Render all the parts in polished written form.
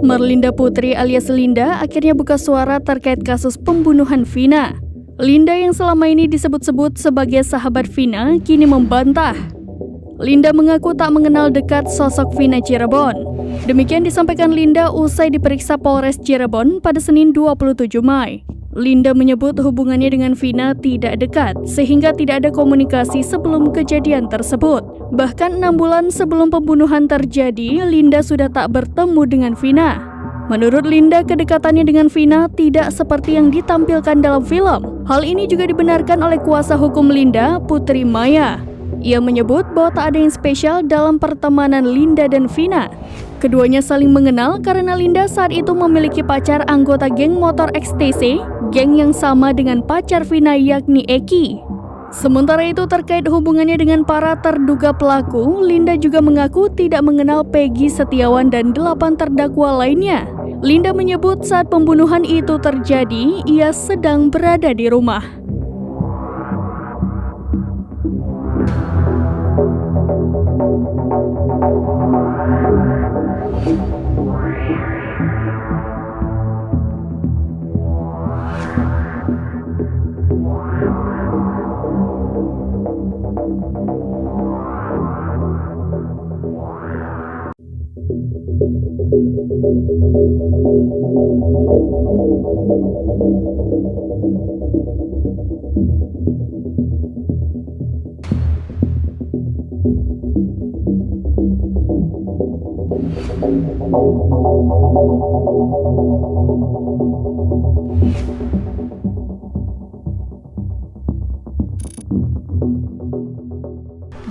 Marlinda Putri alias Linda akhirnya buka suara terkait kasus pembunuhan Vina. Linda yang selama ini disebut-sebut sebagai sahabat Vina kini membantah. Linda mengaku tak mengenal dekat sosok Vina Cirebon. Demikian disampaikan Linda usai diperiksa Polres Cirebon pada Senin 27 Mei. Linda menyebut hubungannya dengan Vina tidak dekat, sehingga tidak ada komunikasi sebelum kejadian tersebut. Bahkan 6 bulan sebelum pembunuhan terjadi, Linda sudah tak bertemu dengan Vina. Menurut Linda, kedekatannya dengan Vina tidak seperti yang ditampilkan dalam film. Hal ini juga dibenarkan oleh kuasa hukum Linda, Putri Maya. Ia menyebut bahwa tak ada yang spesial dalam pertemanan Linda dan Vina. Keduanya saling mengenal karena Linda saat itu memiliki pacar anggota geng motor XTC, geng yang sama dengan pacar Vina yakni Eki. Sementara itu terkait hubungannya dengan para terduga pelaku, Linda juga mengaku tidak mengenal Peggy Setiawan dan 8 terdakwa lainnya. Linda menyebut saat pembunuhan itu terjadi, ia sedang berada di rumah.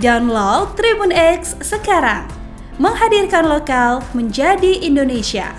Download Tribun X sekarang, menghadirkan lokal menjadi Indonesia.